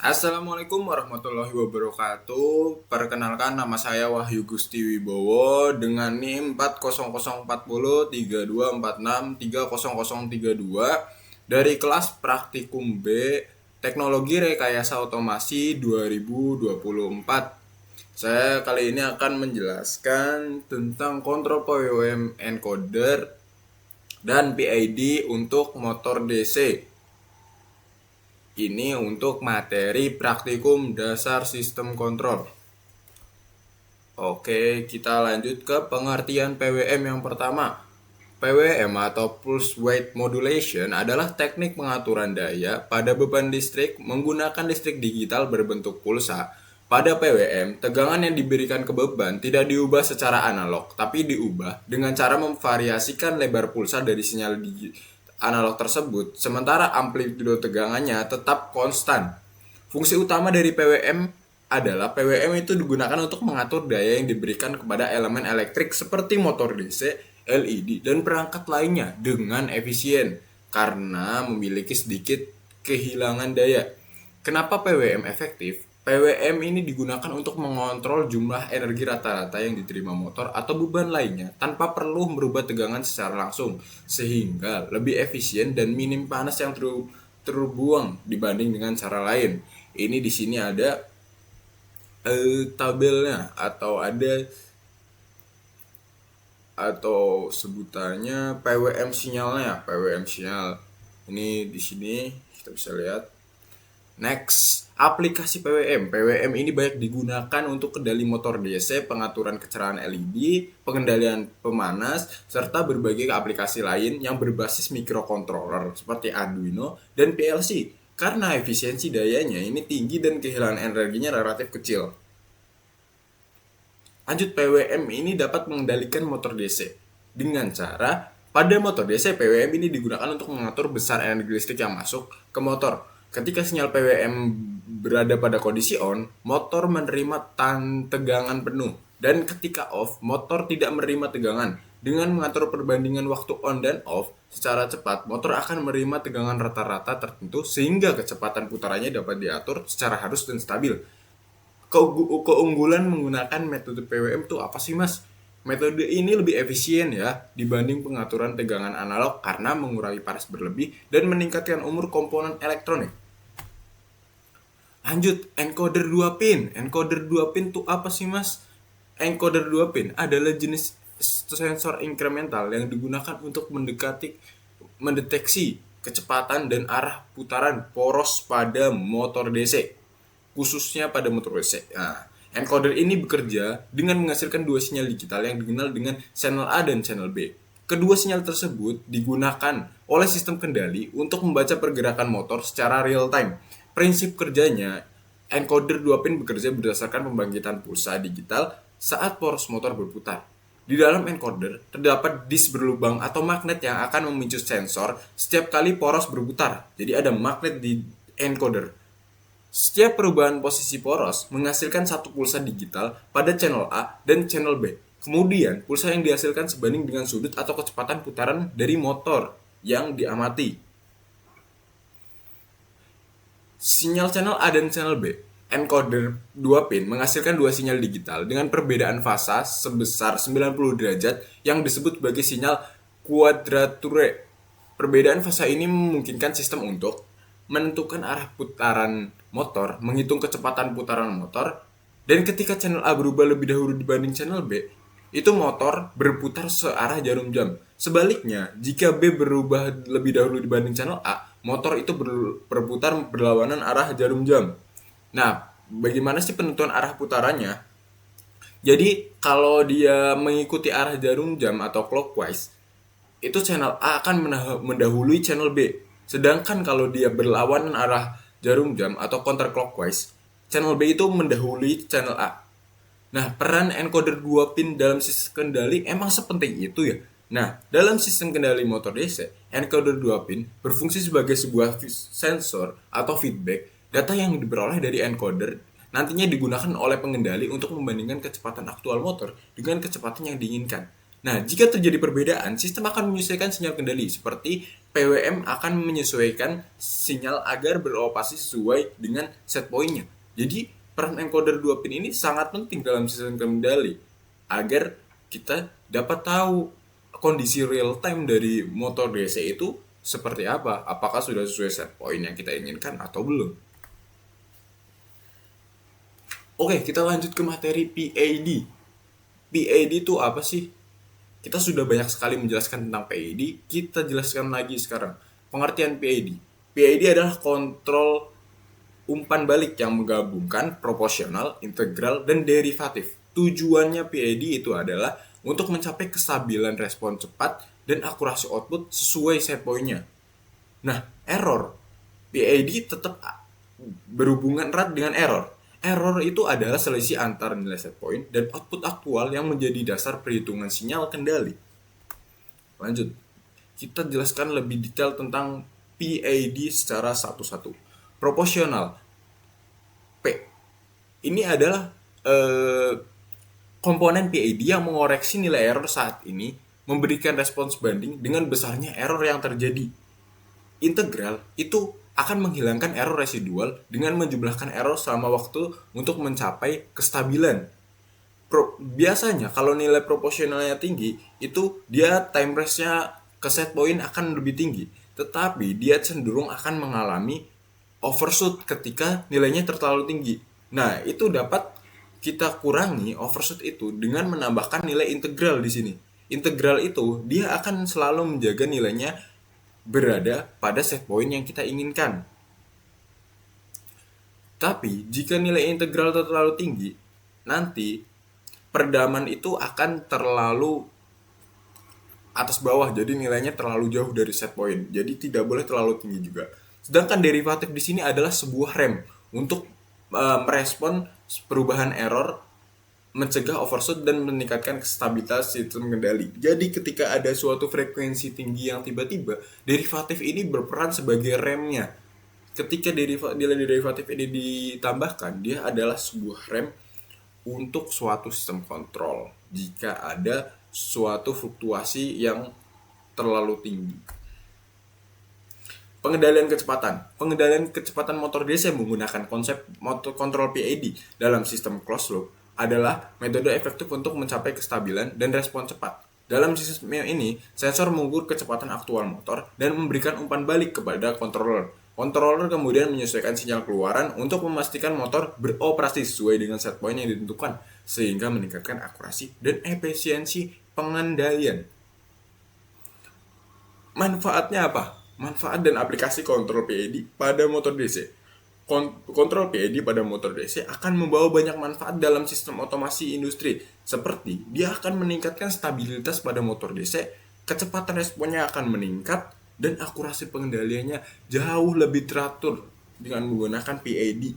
Assalamualaikum warahmatullahi wabarakatuh. Perkenalkan, nama saya Wahyu Gusti Wibowo dengan NIM 400403046300032 dari kelas Praktikum B Teknologi Rekayasa Otomasi 2024. Saya kali ini akan menjelaskan tentang kontrol PWM encoder dan PID untuk motor DC. Ini untuk materi praktikum dasar sistem kontrol. Oke, kita lanjut ke pengertian PWM yang pertama. PWM atau Pulse Weight Modulation adalah teknik pengaturan daya pada beban listrik menggunakan listrik digital berbentuk pulsa. Pada PWM, tegangan yang diberikan ke beban tidak diubah secara analog, tapi diubah dengan cara memvariasikan lebar pulsa dari sinyal analog tersebut, sementara amplitudo tegangannya tetap konstan. Fungsi utama dari PWM adalah PWM itu digunakan untuk mengatur daya yang diberikan kepada elemen elektrik seperti motor DC, LED, dan perangkat lainnya dengan efisien karena memiliki sedikit kehilangan daya. Kenapa PWM efektif? PWM ini digunakan untuk mengontrol jumlah energi rata-rata yang diterima motor atau beban lainnya tanpa perlu merubah tegangan secara langsung, sehingga lebih efisien dan minim panas yang terbuang dibanding dengan cara lain. Ini di sini ada tabelnya atau sebutannya PWM sinyalnya, PWM sinyal. Ini di sini kita bisa lihat. Next, aplikasi PWM. PWM ini banyak digunakan untuk kendali motor DC, pengaturan kecerahan LED, pengendalian pemanas, serta berbagai aplikasi lain yang berbasis microcontroller seperti Arduino dan PLC. Karena efisiensi dayanya ini tinggi dan kehilangan energinya relatif kecil. Lanjut, PWM ini dapat mengendalikan motor DC dengan cara pada motor DC PWM ini digunakan untuk mengatur besar energi listrik yang masuk ke motor. Ketika sinyal PWM berada pada kondisi on, motor menerima tegangan penuh, dan ketika off, motor tidak menerima tegangan. Dengan mengatur perbandingan waktu on dan off secara cepat, motor akan menerima tegangan rata-rata tertentu sehingga kecepatan putarannya dapat diatur secara halus dan stabil. Keunggulan menggunakan metode PWM itu apa sih, Mas? Metode ini lebih efisien ya dibanding pengaturan tegangan analog karena mengurangi panas berlebih dan meningkatkan umur komponen elektronik. Lanjut, encoder 2 pin. Encoder 2 pin itu apa sih, Mas? Encoder 2 pin adalah jenis sensor incremental yang digunakan untuk mendeteksi kecepatan dan arah putaran poros pada motor DC, khususnya pada motor DC. Nah, encoder ini bekerja dengan menghasilkan dua sinyal digital yang dikenal dengan channel A dan channel B. Kedua sinyal tersebut digunakan oleh sistem kendali untuk membaca pergerakan motor secara real time. Prinsip kerjanya, encoder 2 pin bekerja berdasarkan pembangkitan pulsa digital saat poros motor berputar. Di dalam encoder terdapat disk berlubang atau magnet yang akan memicu sensor setiap kali poros berputar. Jadi ada magnet di encoder. Setiap perubahan posisi poros menghasilkan satu pulsa digital pada channel A dan channel B. Kemudian, pulsa yang dihasilkan sebanding dengan sudut atau kecepatan putaran dari motor yang diamati. Sinyal channel A dan channel B. Encoder 2 pin menghasilkan dua sinyal digital dengan perbedaan fasa sebesar 90 derajat yang disebut sebagai sinyal quadrature. Perbedaan fasa ini memungkinkan sistem untuk menentukan arah putaran motor, menghitung kecepatan putaran motor, dan ketika channel A berubah lebih dahulu dibanding channel B, itu motor berputar searah jarum jam. Sebaliknya, jika B berubah lebih dahulu dibanding channel A, motor itu berputar berlawanan arah jarum jam. Nah, bagaimana sih penentuan arah putarannya? Jadi, kalau dia mengikuti arah jarum jam atau clockwise, itu channel A akan mendahului channel B. Sedangkan kalau dia berlawanan arah jarum jam atau counterclockwise, channel B itu mendahului channel A. Nah, peran encoder 2 pin dalam sistem kendali emang sepenting itu ya? Nah, dalam sistem kendali motor DC, encoder 2 pin berfungsi sebagai sebuah sensor atau feedback. Data yang diperoleh dari encoder nantinya digunakan oleh pengendali untuk membandingkan kecepatan aktual motor dengan kecepatan yang diinginkan. Nah, jika terjadi perbedaan, sistem akan menyesuaikan sinyal kendali seperti PWM akan menyesuaikan sinyal agar beroperasi sesuai dengan set point-nya. Jadi peran encoder 2 pin ini sangat penting dalam sistem kendali agar kita dapat tahu kondisi real time dari motor DC itu seperti apa, apakah sudah sesuai set point yang kita inginkan atau belum. Oke, kita lanjut ke materi PAD. PAD itu apa sih? Kita sudah banyak sekali menjelaskan tentang PAD, kita jelaskan lagi sekarang. Pengertian PAD. PAD adalah kontrol umpan balik yang menggabungkan proporsional, integral, dan derivatif. Tujuannya PAD itu adalah untuk mencapai kestabilan respon cepat dan akurasi output sesuai set point-nya. Nah, error. PAD tetap berhubungan erat dengan error. Error itu adalah selisih antara nilai set point dan output aktual yang menjadi dasar perhitungan sinyal kendali. Lanjut, kita jelaskan lebih detail tentang PAD secara satu-satu. Proporsional. P. Ini adalah komponen PAD yang mengoreksi nilai error saat ini, memberikan respons banding dengan besarnya error yang terjadi. Integral itu akan menghilangkan error residual dengan menjumlahkan error selama waktu untuk mencapai kestabilan. Biasanya kalau nilai proporsionalnya tinggi, itu dia time rest-nya ke set point akan lebih tinggi. Tetapi dia cenderung akan mengalami overshoot ketika nilainya terlalu tinggi. Nah, itu dapat kita kurangi overshoot itu dengan menambahkan nilai integral di sini. Integral itu dia akan selalu menjaga nilainya berada pada set point yang kita inginkan. Tapi jika nilai integral terlalu tinggi, nanti peredaman itu akan terlalu atas bawah, jadi nilainya terlalu jauh dari set point. Jadi tidak boleh terlalu tinggi juga. Sedangkan derivatif di sini adalah sebuah rem untuk merespon perubahan error, mencegah overshoot dan meningkatkan stabilitas sistem kendali. Jadi ketika ada suatu frekuensi tinggi yang tiba-tiba, derivatif ini berperan sebagai remnya. Ketika nilai derivatif ini ditambahkan, dia adalah sebuah rem untuk suatu sistem kontrol jika ada suatu fluktuasi yang terlalu tinggi. Pengendalian kecepatan. Pengendalian kecepatan motor DC menggunakan konsep motor kontrol PID dalam sistem closed loop adalah metode efektif untuk mencapai kestabilan dan respon cepat. Dalam sistem ini, sensor mengukur kecepatan aktual motor dan memberikan umpan balik kepada controller. Controller kemudian menyesuaikan sinyal keluaran untuk memastikan motor beroperasi sesuai dengan set point yang ditentukan, sehingga meningkatkan akurasi dan efisiensi pengendalian. Manfaatnya apa? Manfaat dan aplikasi kontrol PID pada motor DC. Kontrol PID pada motor DC akan membawa banyak manfaat dalam sistem otomasi industri, seperti dia akan meningkatkan stabilitas pada motor DC, kecepatan responnya akan meningkat, dan akurasi pengendaliannya jauh lebih teratur dengan menggunakan PID.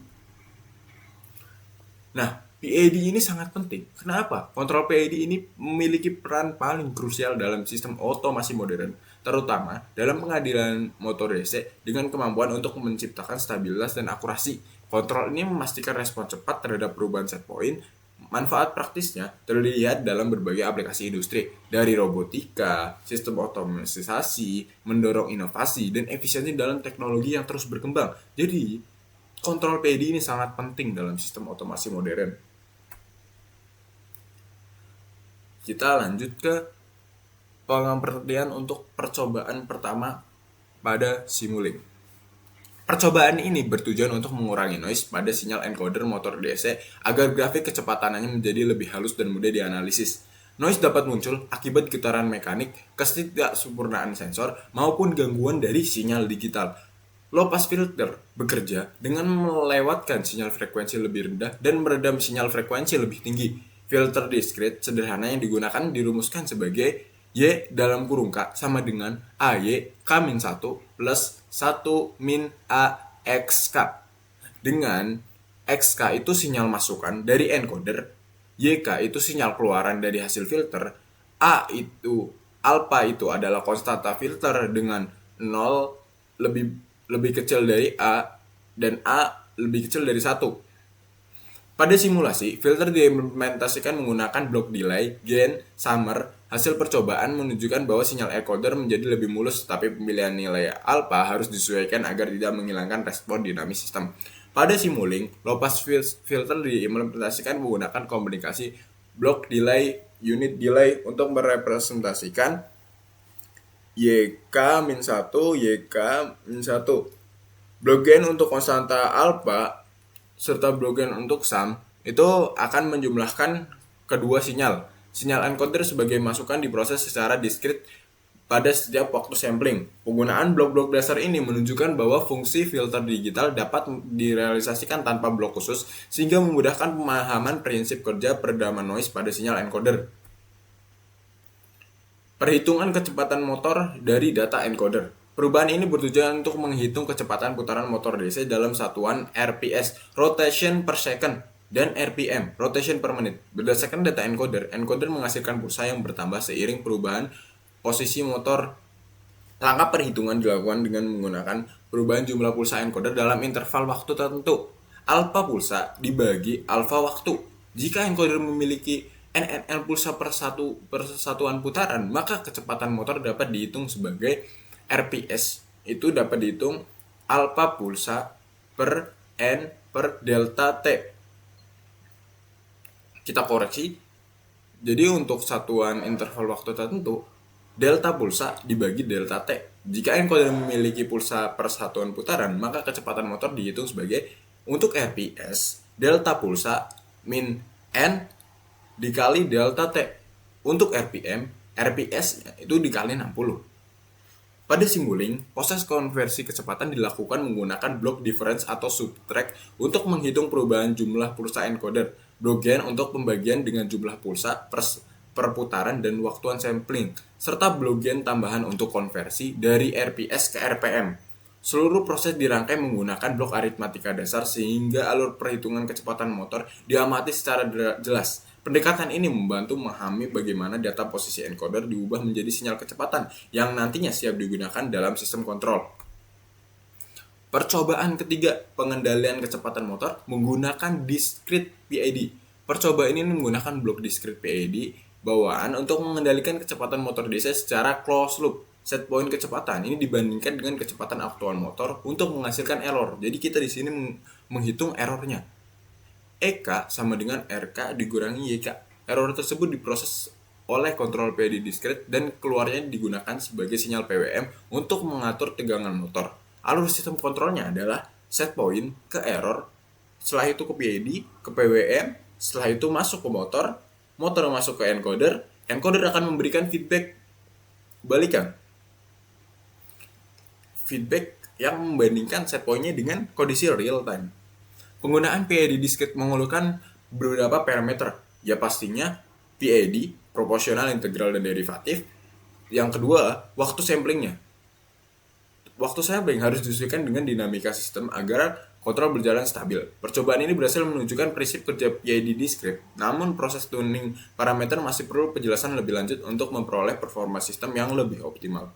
Nah, PID ini sangat penting. Kenapa? Kontrol PID ini memiliki peran paling krusial dalam sistem otomasi modern, terutama dalam pengadilan motor DC dengan kemampuan untuk menciptakan stabilitas dan akurasi. Kontrol ini memastikan respon cepat terhadap perubahan set point. Manfaat praktisnya terlihat dalam berbagai aplikasi industri, dari robotika, sistem otomatisasi, mendorong inovasi, dan efisiensi dalam teknologi yang terus berkembang. Jadi, kontrol PID ini sangat penting dalam sistem otomasi modern. Kita lanjut ke pengertian untuk percobaan pertama pada Simulink. Percobaan ini bertujuan untuk mengurangi noise pada sinyal encoder motor DC agar grafik kecepatannya menjadi lebih halus dan mudah dianalisis. Noise dapat muncul akibat getaran mekanik, ketidaksempurnaan sensor, maupun gangguan dari sinyal digital. Low pass filter bekerja dengan melewatkan sinyal frekuensi lebih rendah dan meredam sinyal frekuensi lebih tinggi. Filter discrete sederhana yang digunakan dirumuskan sebagai Y dalam kurung K sama dengan AY K-1 plus 1 min AXK. Dengan XK itu sinyal masukan dari encoder, YK itu sinyal keluaran dari hasil filter, alpha itu adalah konstanta filter dengan 0 lebih kecil dari A dan A lebih kecil dari 1. Pada simulasi, filter diimplementasikan menggunakan block delay, gain, summer, Hasil percobaan menunjukkan bahwa sinyal encoder menjadi lebih mulus, tapi pemilihan nilai alpha harus disesuaikan agar tidak menghilangkan respon dinamis sistem. Pada Simulink, low pass filter diimplementasikan menggunakan komunikasi block delay, unit delay untuk merepresentasikan YK-1, YK-1. Block gain untuk konstanta alpha serta block gain untuk sum itu akan menjumlahkan kedua sinyal. Sinyal encoder sebagai masukan diproses secara diskrit pada setiap waktu sampling. Penggunaan blok-blok dasar ini menunjukkan bahwa fungsi filter digital dapat direalisasikan tanpa blok khusus, sehingga memudahkan pemahaman prinsip kerja peredaman noise pada sinyal encoder. Perhitungan kecepatan motor dari data encoder. Perubahan ini bertujuan untuk menghitung kecepatan putaran motor DC dalam satuan RPS, rotation per second, dan RPM, rotation per menit. Berdasarkan data encoder, encoder menghasilkan pulsa yang bertambah seiring perubahan posisi motor. Langkah perhitungan dilakukan dengan menggunakan perubahan jumlah pulsa encoder dalam interval waktu tertentu. Alpha pulsa dibagi alpha waktu. Jika encoder memiliki NNL pulsa per satuan putaran, maka kecepatan motor dapat dihitung sebagai RPS. Itu dapat dihitung alpha pulsa per N per delta T. Kita koreksi. Jadi untuk satuan interval waktu tertentu, delta pulsa dibagi delta T. Jika encoder memiliki pulsa per satuan putaran, maka kecepatan motor dihitung sebagai untuk RPS, delta pulsa min N dikali delta T. Untuk RPM, RPS itu dikali 60. Pada Simulink, proses konversi kecepatan dilakukan menggunakan block difference atau subtract untuk menghitung perubahan jumlah pulsa encoder, block gain untuk pembagian dengan jumlah pulsa per putaran dan waktuan sampling, serta block gain tambahan untuk konversi dari RPS ke RPM. Seluruh proses dirangkai menggunakan blok aritmatika dasar sehingga alur perhitungan kecepatan motor diamati secara jelas. Pendekatan ini membantu memahami bagaimana data posisi encoder diubah menjadi sinyal kecepatan yang nantinya siap digunakan dalam sistem kontrol. Percobaan ketiga, pengendalian kecepatan motor menggunakan discrete PID. Percobaan ini menggunakan blok discrete PID bawaan untuk mengendalikan kecepatan motor DC secara closed loop. Set point kecepatan ini dibandingkan dengan kecepatan aktual motor untuk menghasilkan error. Jadi kita di sini menghitung errornya. EK sama dengan RK dikurangi YK. Error tersebut diproses oleh kontrol PID discrete dan keluarnya digunakan sebagai sinyal PWM untuk mengatur tegangan motor. Alur sistem kontrolnya adalah set point ke error, setelah itu ke PID, ke PWM, setelah itu masuk ke motor, motor masuk ke encoder, encoder akan memberikan feedback balikan. Feedback yang membandingkan set point-nya dengan kondisi real time. Penggunaan PID discrete mengeluarkan beberapa parameter. Ya pastinya PID, proporsional, integral, dan derivatif. Yang kedua, waktu samplingnya. Waktu sampling harus disesuaikan dengan dinamika sistem agar kontrol berjalan stabil. Percobaan ini berhasil menunjukkan prinsip kerja PID discrete, namun proses tuning parameter masih perlu penjelasan lebih lanjut untuk memperoleh performa sistem yang lebih optimal.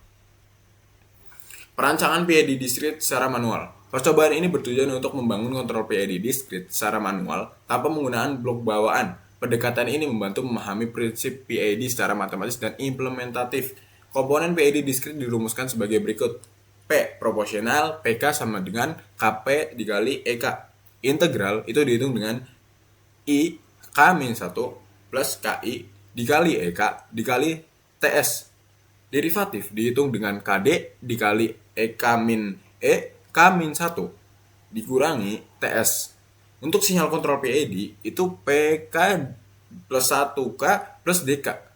Perancangan PID discrete secara manual. Percobaan ini bertujuan untuk membangun kontrol PID discrete secara manual tanpa menggunakan blok bawaan. Pendekatan ini membantu memahami prinsip PID secara matematis dan implementatif. Komponen PID discrete dirumuskan sebagai berikut. P proporsional, PK sama dengan KP dikali EK. Integral itu dihitung dengan I K-1 plus KI dikali EK dikali TS. Derivatif dihitung dengan KD dikali EK-E K-1 dikurangi TS. Untuk sinyal kontrol PID itu PK plus 1K plus DK.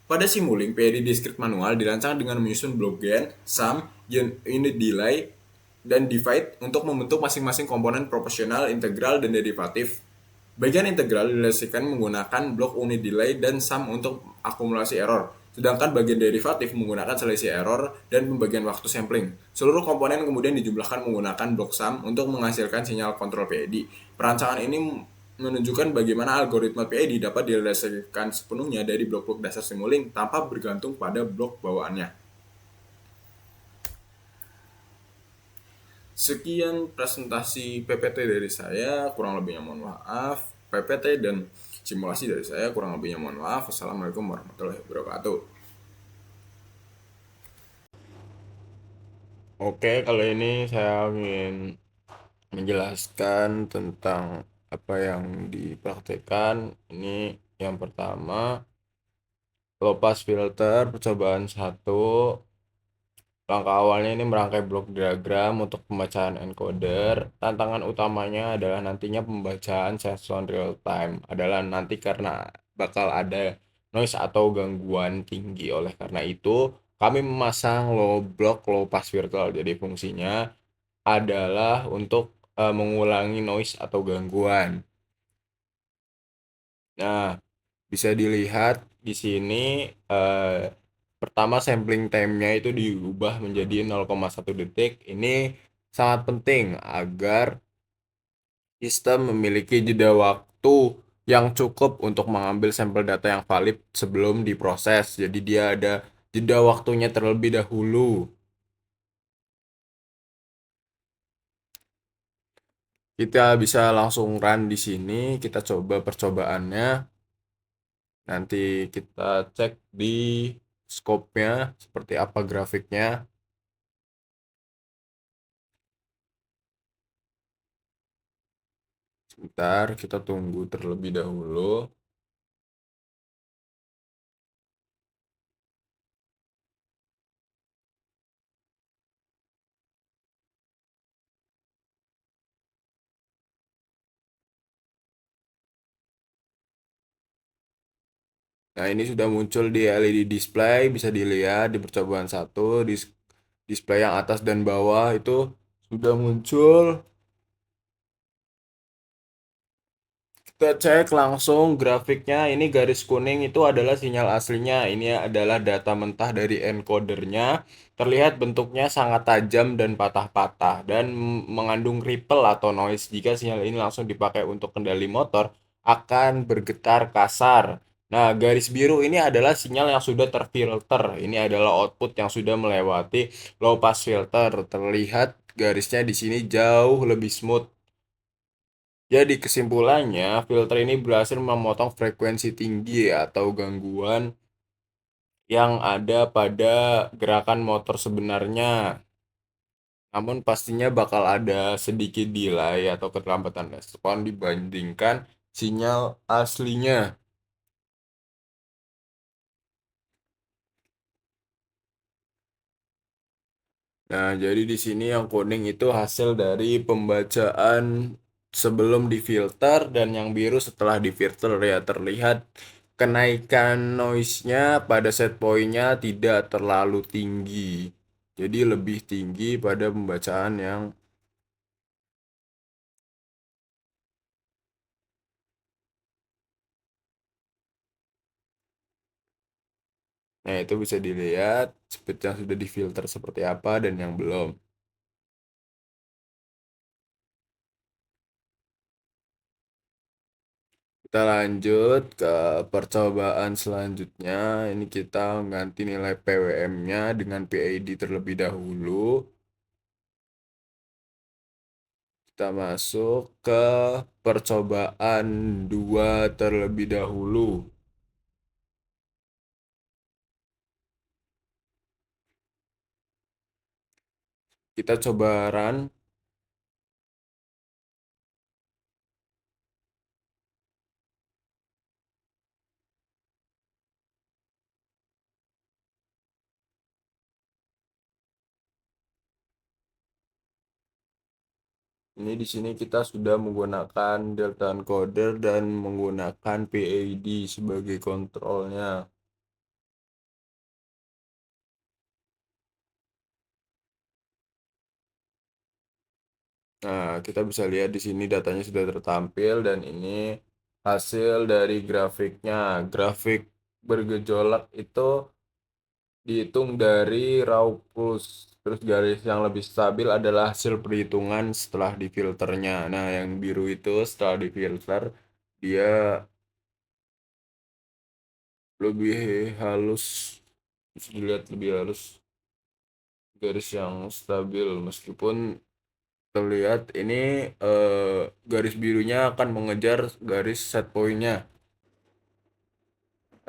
Pada Simulink, PID discrete manual dirancang dengan menyusun block gain, sum, unit delay, dan divide untuk membentuk masing-masing komponen proporsional, integral, dan derivatif. Bagian integral dihasilkan menggunakan blok unit delay dan sum untuk akumulasi error. Sedangkan bagian derivatif menggunakan selisih error dan pembagian waktu sampling. Seluruh komponen kemudian dijumlahkan menggunakan blok sum untuk menghasilkan sinyal kontrol PID. Perancangan ini menunjukkan bagaimana algoritma PID dapat direalisasikan sepenuhnya dari blok-blok dasar Simulink tanpa bergantung pada blok bawaannya. Sekian presentasi PPT dari saya, kurang lebihnya mohon maaf. PPT dan simulasi dari saya, kurang lebihnya mohon maaf. Wassalamualaikum warahmatullahi wabarakatuh. Oke, kali ini saya ingin menjelaskan tentang apa yang dipraktekkan. Ini yang pertama, low pass filter percobaan satu. Langkah awalnya ini merangkai blok diagram untuk pembacaan encoder. Tantangan utamanya adalah nantinya pembacaan session real time. Adalah nanti karena bakal ada noise atau gangguan tinggi. Oleh karena itu, kami memasang low pass filter. Jadi fungsinya adalah untuk mengulangi noise atau gangguan. Nah, bisa dilihat di sini eh, pertama sampling time-nya itu diubah menjadi 0,1 detik. Ini sangat penting agar sistem memiliki jeda waktu yang cukup untuk mengambil sampel data yang valid sebelum diproses. Jadi dia ada jeda waktunya terlebih dahulu. Kita bisa langsung run di sini, kita coba percobaannya. Nanti kita cek di scope-nya seperti apa grafiknya. Sebentar, kita tunggu terlebih dahulu. Nah, ini sudah muncul di LED display, bisa dilihat di percobaan satu, di display yang atas dan bawah itu sudah muncul. Kita cek langsung grafiknya, ini garis kuning itu adalah sinyal aslinya. Ini adalah data mentah dari encodernya. Terlihat bentuknya sangat tajam dan patah-patah dan mengandung ripple atau noise. Jika sinyal ini langsung dipakai untuk kendali motor, akan bergetar kasar. Nah, garis biru ini adalah sinyal yang sudah terfilter. Ini adalah output yang sudah melewati low pass filter. Terlihat garisnya di sini jauh lebih smooth. Jadi kesimpulannya, filter ini berhasil memotong frekuensi tinggi atau gangguan yang ada pada gerakan motor sebenarnya. Namun pastinya bakal ada sedikit delay atau keterlambatan respon dibandingkan sinyal aslinya. Nah, jadi di sini yang kuning itu hasil dari pembacaan sebelum difilter dan yang biru setelah difilter ya terlihat kenaikan noise-nya pada set point-nya tidak terlalu tinggi. Jadi lebih tinggi pada pembacaan yang nah itu bisa dilihat speed yang sudah difilter seperti apa dan yang belum. Kita lanjut ke percobaan selanjutnya. Ini kita ganti nilai PWM-nya dengan PID terlebih dahulu. Kita masuk ke percobaan 2 terlebih dahulu. Kita coba run. Ini di sini kita sudah menggunakan delta encoder dan menggunakan PID sebagai kontrolnya. Nah, kita bisa lihat di sini datanya sudah tertampil dan ini hasil dari grafiknya. Grafik bergejolak itu dihitung dari raw pulse. Terus garis yang lebih stabil adalah hasil perhitungan setelah difilternya. Nah, yang biru itu setelah difilter dia lebih halus. Bisa dilihat lebih halus garis yang stabil meskipun terlihat ini garis birunya akan mengejar garis set point-nya.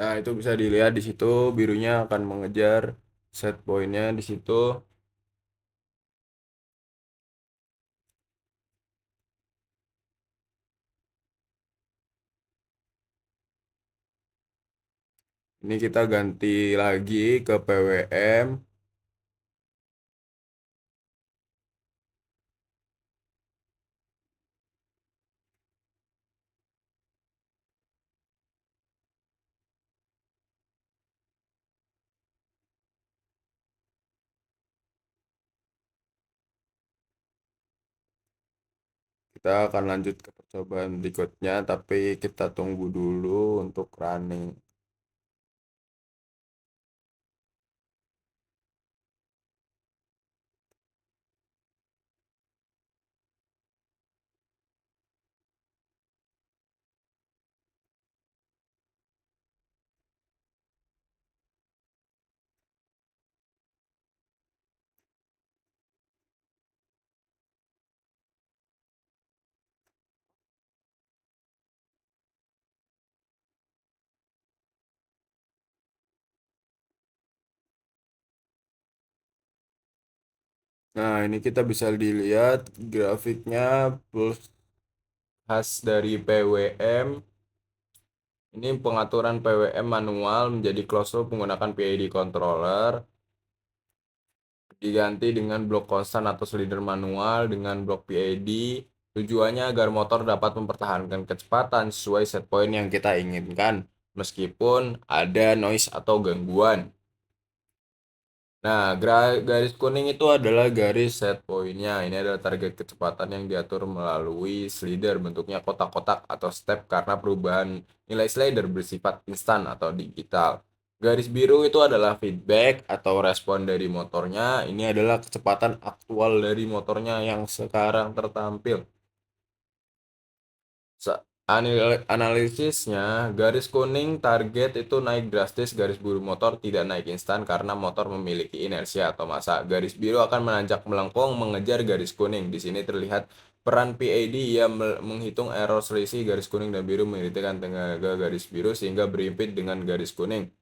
Nah, itu bisa dilihat di situ birunya akan mengejar set pointnya di situ. Ini kita ganti lagi ke PWM. Kita akan lanjut ke percobaan berikutnya, tapi kita tunggu dulu untuk running. Nah, ini kita bisa dilihat grafiknya plus khas dari PWM. Ini pengaturan PWM manual menjadi closed loop menggunakan PID controller. Diganti dengan blok konstan atau slider manual dengan blok PID. Tujuannya agar motor dapat mempertahankan kecepatan sesuai set point yang kita inginkan, meskipun ada noise atau gangguan. Nah, garis kuning itu adalah garis set point-nya. Ini adalah target kecepatan yang diatur melalui slider. Bentuknya kotak-kotak atau step karena perubahan nilai slider bersifat instan atau digital. Garis biru itu adalah feedback atau respon dari motornya. Ini adalah kecepatan aktual dari motornya yang sekarang tertampil. Analisisnya, garis kuning target itu naik drastis, garis biru motor tidak naik instan karena motor memiliki inersia atau massa. Garis biru akan menanjak melengkung mengejar garis kuning. Di sini terlihat peran PID yang menghitung error selisih garis kuning dan biru menitikan tenaga garis biru sehingga berimpit dengan garis kuning.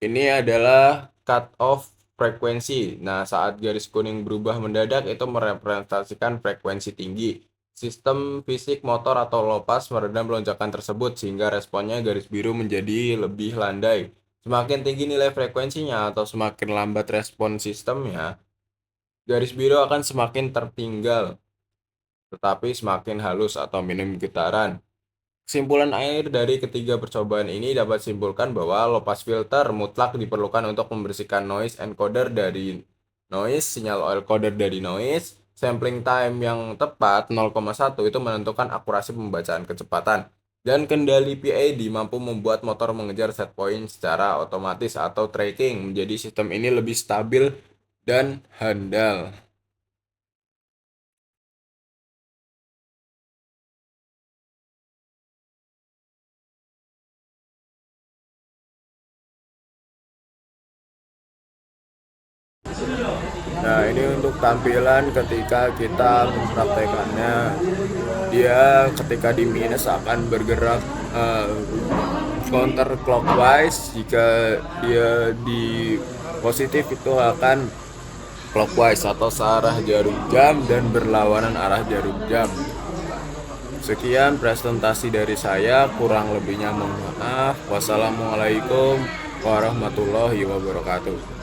Ini adalah cut off frekuensi. Nah, saat garis kuning berubah mendadak itu merepresentasikan frekuensi tinggi. Sistem fisik motor atau lopas meredam lonjakan tersebut sehingga responnya garis biru menjadi lebih landai. Semakin tinggi nilai frekuensinya atau semakin lambat respon sistemnya, garis biru akan semakin tertinggal, tetapi semakin halus atau minim getaran. Kesimpulan akhir dari ketiga percobaan ini dapat simpulkan bahwa low pass filter mutlak diperlukan untuk membersihkan noise encoder dari noise, sinyal encoder dari noise. Sampling time yang tepat 0,1 itu menentukan akurasi pembacaan kecepatan. Dan kendali PID mampu membuat motor mengejar set point secara otomatis atau tracking. Menjadi sistem ini lebih stabil dan handal. Nah, ini untuk tampilan ketika kita mempraktekannya. Dia ketika di minus akan bergerak counter clockwise. Jika dia di positif itu akan clockwise atau searah jarum jam dan berlawanan arah jarum jam. Sekian presentasi dari saya, kurang lebihnya mohon maaf. Wassalamualaikum warahmatullahi wabarakatuh.